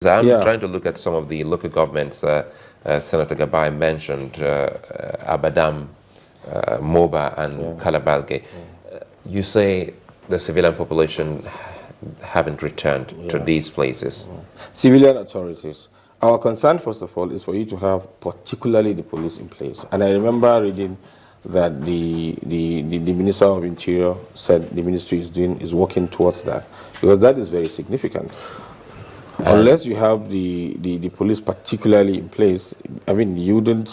I'm trying to look at some of the local governments. Senator Gabai mentioned Abadam, Moba, and Kalabalge. You say the civilian population haven't returned to these places. Civilian authorities. Our concern, first of all, is for you to have particularly the police in place. And I remember reading that the Minister of Interior said the ministry is working towards that, because that is very significant. Unless you have the police particularly in place, I mean, you don't,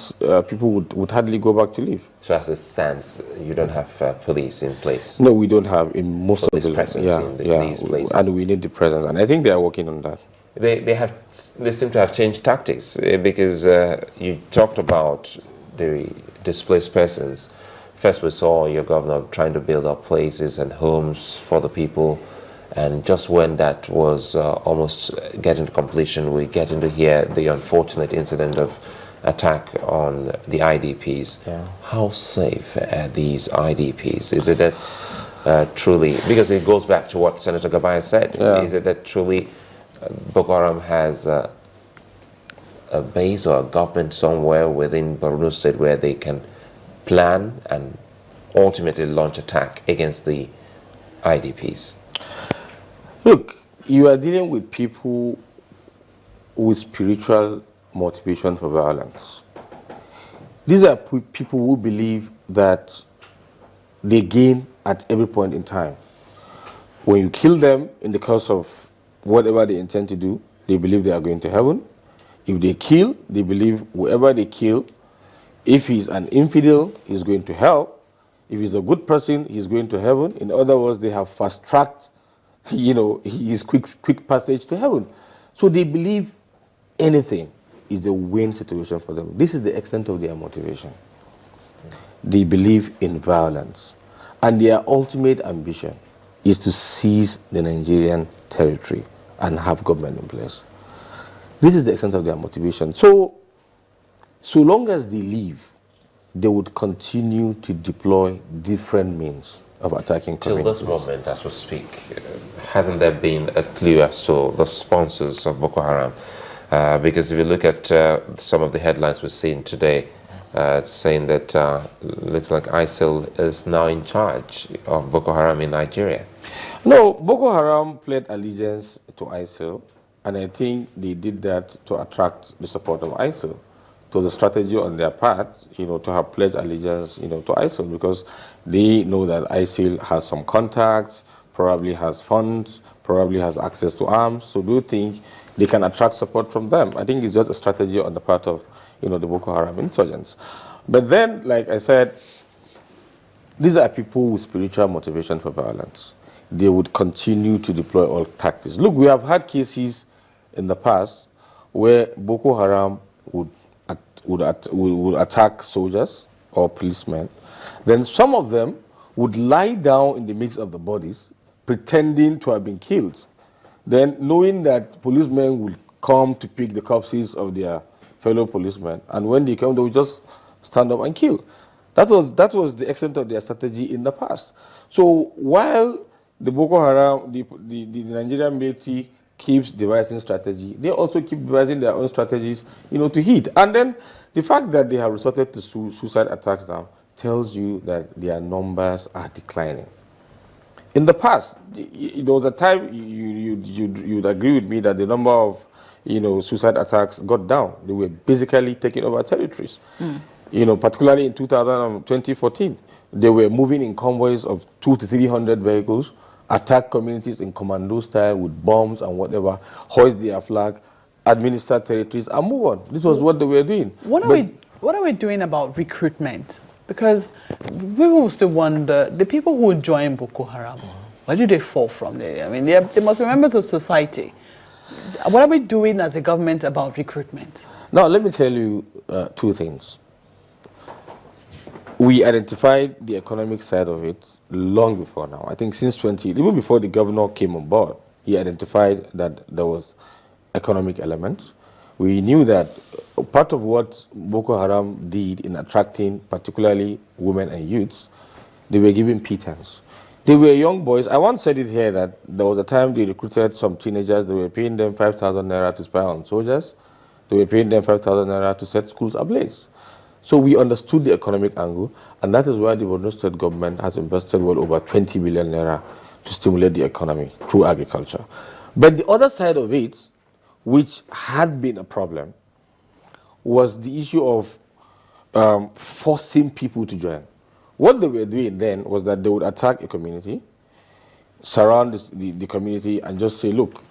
people would hardly go back to live. So as it stands, you don't have police in place? No, we don't have in most police of the presence in these places. And we need the presence, and I think they are working on that. They seem to have changed tactics, because you talked about the displaced persons. First we saw your governor trying to build up places and homes for the people. And just when that was almost getting to completion, we get into here the unfortunate incident of attack on the IDPs. How safe are these IDPs? Is it that truly, because it goes back to what Senator Gabaya said, is it that truly Boko Haram has a base or a government somewhere within Borno State where they can plan and ultimately launch attack against the IDPs? Look, you are dealing with people with spiritual motivation for violence. These are people who believe that they gain at every point in time. When you kill them in the course of whatever they intend to do, they believe they are going to heaven. If they kill, they believe whoever they kill, if he's an infidel, he's going to hell. If he's a good person, he's going to heaven. In other words, they have fast-tracked his quick passage to heaven. So they believe anything is the win situation for them. This is the extent of their motivation. They believe in violence. And their ultimate ambition is to seize the Nigerian territory and have government in place. This is the extent of their motivation. So long as they live, they would continue to deploy different means of attacking communities. Till this moment, as we speak, hasn't there been a clue as to the sponsors of Boko Haram? Because if you look at some of the headlines we're seeing today, saying that looks like ISIL is now in charge of Boko Haram in Nigeria. No, Boko Haram pledged allegiance to ISIL, and I think they did that to attract the support of ISIL. So the strategy on their part, to have pledged allegiance, to ISIL, because they know that ISIL has some contacts, probably has funds, probably has access to arms. So do you think they can attract support from them? I think it's just a strategy on the part of, the Boko Haram insurgents. But then, like I said, these are people with spiritual motivation for violence. They would continue to deploy all tactics. Look, we have had cases in the past where Boko Haram would attack soldiers or policemen. Then some of them would lie down in the midst of the bodies, pretending to have been killed. Then knowing that policemen would come to pick the corpses of their fellow policemen, and when they come, they would just stand up and kill. That was the extent of their strategy in the past. So while the Boko Haram, the Nigerian military keeps devising strategy, they also keep devising their own strategies, to hit. And then the fact that they have resorted to suicide attacks now tells you that their numbers are declining. In the past, there was a time you'd agree with me that the number of suicide attacks got down. They were basically taking over territories. Particularly in 2014, they were moving in convoys of 200 to 300 vehicles, attack communities in commando style with bombs and whatever, hoist their flag, administer territories, and move on. This was what they were doing. What are we doing about recruitment? Because people will still wonder, the people who join Boko Haram, where do they fall from there? I mean, they must be members of society. What are we doing as a government about recruitment? Now, let me tell you two things. We identified the economic side of it long before now. I think since even before the governor came on board, he identified that there was economic elements. We knew that part of what Boko Haram did in attracting particularly women and youths, they were given pittance. They were young boys. I once said it here that there was a time they recruited some teenagers. They were paying them 5,000 naira to spy on soldiers. They were paying them 5,000 naira to set schools ablaze. So we understood the economic angle, and that is why the Borno state government has invested well over 20 billion naira to stimulate the economy through agriculture. But the other side of it, which had been a problem, was the issue of forcing people to join. What they were doing then was that they would attack a community, surround the community, and just say, look,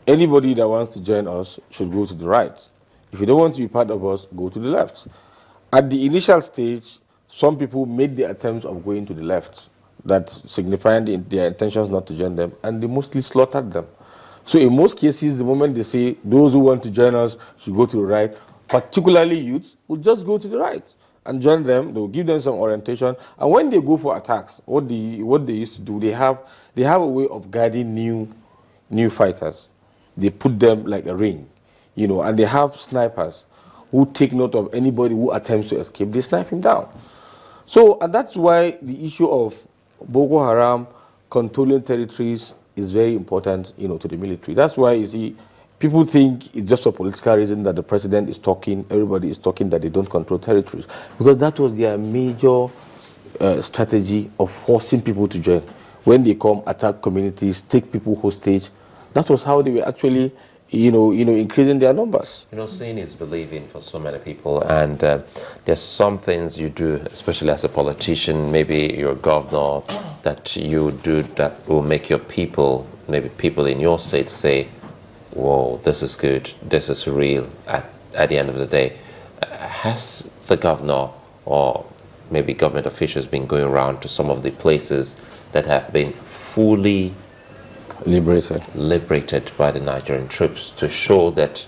anybody that wants to join us should go to the right. If you don't want to be part of us, go to the left. At the initial stage, some people made the attempts of going to the left, that signifying their intentions not to join them, and they mostly slaughtered them. So in most cases, the moment they say those who want to join us should go to the right, particularly youths, will just go to the right and join them. They will give them some orientation, and when they go for attacks, what they used to do, they have a way of guiding new fighters. They put them like a ring, and they have snipers who take note of anybody who attempts to escape. They snipe him down. So, and that's why the issue of Boko Haram controlling territories is very important, to the military. That's why, you see, people think it's just for political reason that the president is talking, everybody is talking that they don't control territories. Because that was their major strategy of forcing people to join. When they come, attack communities, take people hostage, that was how they were actually, increasing their numbers. Seeing is believing for so many people, and there's some things you do, especially as a politician, maybe you're a governor, that you do that will make your people, maybe people in your state say, whoa, this is good, this is real at the end of the day. Has the governor or maybe government officials been going around to some of the places that have been fully liberated by the Nigerian troops to show that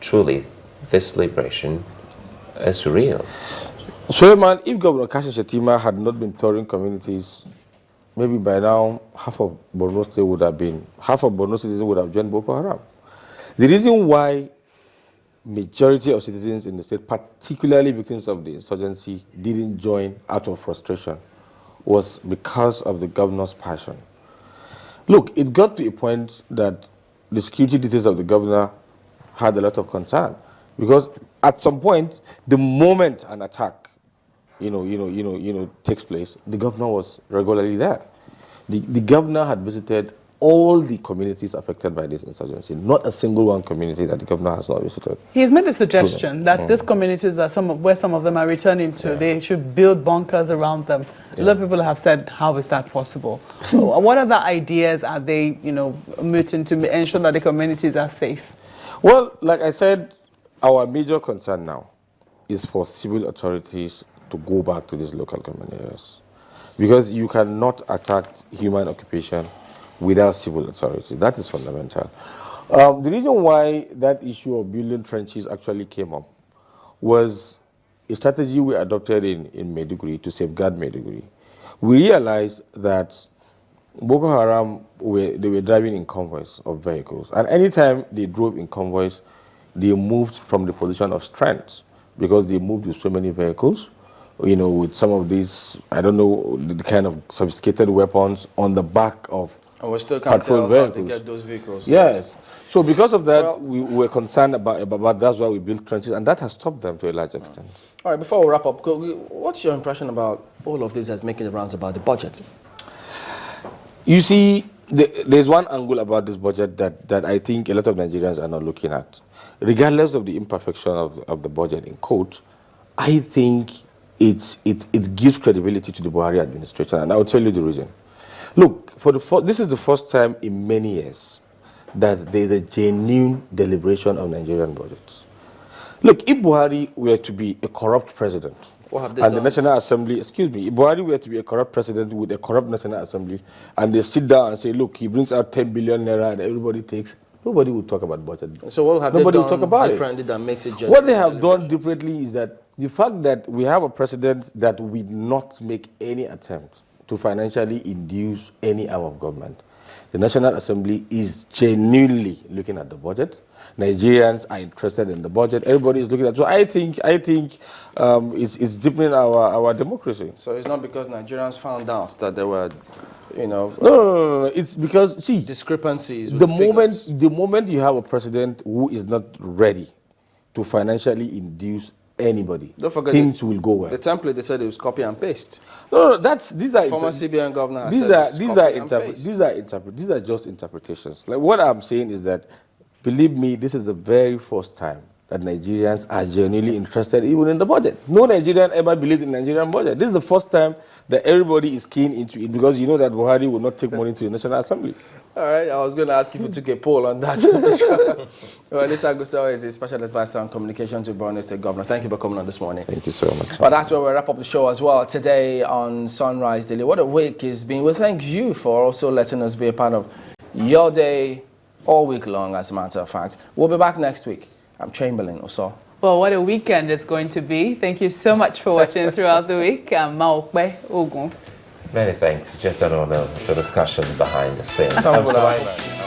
truly this liberation is real? Suleiman, if Governor Kashi Shettima had not been touring communities, maybe by now half of Borno citizens would have joined Boko Haram. The reason why majority of citizens in the state, particularly victims of the insurgency, didn't join out of frustration was because of the governor's passion. Look, it got to a point that the security details of the governor had a lot of concern, because at some point, the moment an attack, takes place, the governor was regularly there. The governor had visited all the communities affected by this insurgency, not a single one community that the governor has not visited. He's made a suggestion that these communities are where some of them are returning to, they should build bunkers around them. A lot of people have said, how is that possible? So what other ideas are they, mooting to ensure that the communities are safe? Well, like I said, our major concern now is for civil authorities to go back to these local government areas, because you cannot attack human occupation without civil authority. That is fundamental. The reason why that issue of building trenches actually came up was a strategy we adopted in Maiduguri to safeguard Maiduguri. We realized that Boko Haram, they were driving in convoys of vehicles, and anytime they drove in convoys, they moved from the position of strength, because they moved with so many vehicles, with some of these, I don't know, the kind of sophisticated weapons on the back of and we still can't tell how to get those vehicles. Yes. So because of that, we were concerned about that's why we built trenches, and that has stopped them to a large extent. All right, before we wrap up, what's your impression about all of this as making the rounds about the budget? You see, there's one angle about this budget that I think a lot of Nigerians are not looking at. Regardless of the imperfection of the budget, in quote, I think it gives credibility to the Buhari administration, and I'll tell you the reason. Look, this is the first time in many years that there's a genuine deliberation of Nigerian budgets. Look, if Buhari were to be a corrupt president, and the National Assembly, if Buhari were to be a corrupt president with a corrupt National Assembly, and they sit down and say, look, he brings out 10 billion naira and everybody takes, nobody would talk about budget. So what have nobody they done differently that makes it genuine? What they have done differently is that the fact that we have a president that will not make any attempt to financially induce any arm of government. The National Assembly is genuinely looking at the budget, Nigerians are interested in the budget. Everybody is looking at. So I think it's deepening our democracy. So it's not because Nigerians found out that there were, you know, No. It's because see discrepancies with the figures. moment you have a president who is not ready to financially induce anybody, Don't forget things will go well. The template they said it was copy and paste. No, these are Former CBN governor has these said are it's these copy are and paste. these are just interpretations. Like what I'm saying is that, believe me, this is the very first time that Nigerians are genuinely interested even in the budget. No Nigerian ever believed in the Nigerian budget. This is the first time that everybody is keen into it, because you know that Buhari will not take money to the National Assembly. All right, I was going to ask if you took a poll on that. Well, this Agusa is a special advisor on communication to Borno State Governor. Thank you for coming on this morning. Thank you so much. Well, that's where we wrap up the show as well today on Sunrise Daily. What a week it's been. We thank you for also letting us be a part of your day all week long, as a matter of fact. We'll be back next week. I'm Chamberlain Oso. Well, what a weekend it's going to be. Thank you so much for watching throughout the week. I'm Maokbe Ogun. Many thanks. Just on the discussion behind the scenes. Some people are-